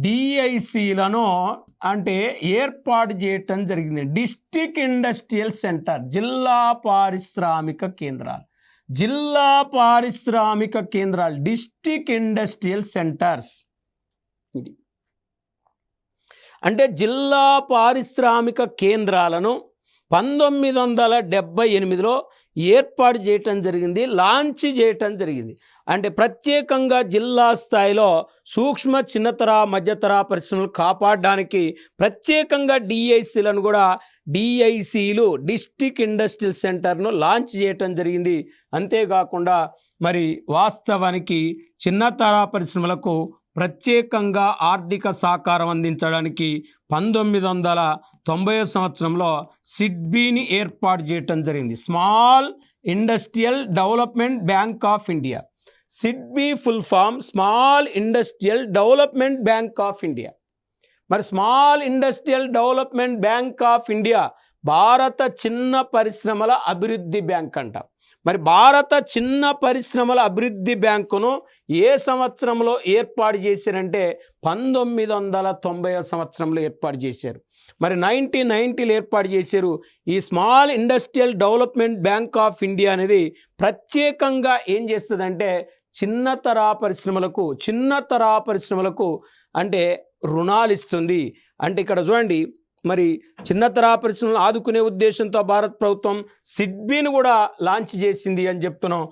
డిఐసిలను అంటే ఏర్పాటు చేయటం జరిగింది. డిస్ట్రిక్ట్ ఇండస్ట్రియల్ సెంటర్, జిల్లా పారిశ్రామిక కేంద్రాలు. జిల్లా పారిశ్రామిక కేంద్రాలు, డిస్ట్రిక్ట్ ఇండస్ట్రియల్ సెంటర్స్. ఇది అంటే జిల్లా పారిశ్రామిక కేంద్రాలను 1978లో ఏర్పాటు చేయటం జరిగింది, లాంచ్ చేయటం జరిగింది. అంటే ప్రత్యేకంగా జిల్లా స్థాయిలో సూక్ష్మ చిన్నతర మధ్యతర పరిశ్రమలు కాపాడడానికి ప్రత్యేకంగా డిఐసిలను కూడా డిఐసిలు డిస్ట్రిక్ట్ ఇండస్ట్రియల్ సెంటర్ను లాంచ్ చేయటం జరిగింది. అంతేకాకుండా మరి వాస్తవానికి చిన్నతర పరిశ్రమలకు ప్రత్యేకంగా ఆర్థిక సహకారం అందించడానికి 1990 సంవత్సరంలో సిడ్బీని ఏర్పాటు చేయటం జరిగింది. Small industrial development bank of India. SIDBI full form small industrial development bank of India. మరి small industrial development bank of India భారత చిన్న పరిశ్రమల అభివృద్ధి బ్యాంక్ అంట. మరి భారత చిన్న పరిశ్రమల అభివృద్ధి బ్యాంకును ఏ సంవత్సరంలో ఏర్పాటు చేశారంటే 1990 సంవత్సరంలో ఏర్పాటు చేశారు. మరి 1990లో ఏర్పాటు చేశారు. ఈ small industrial development bank of India అనేది ప్రత్యేకంగా ఏం చేస్తుందంటే చిన్నతర పరిశ్రమలకు అంటే రుణాలు ఇస్తుంది. అంటే ఇక్కడ చూడండి, మరి చిన్నతర పరిశ్రమలను ఆదుకునే ఉద్దేశంతో భారత ప్రభుత్వం సిడ్బీని కూడా లాంచ్ చేసింది అని చెప్తున్నాం.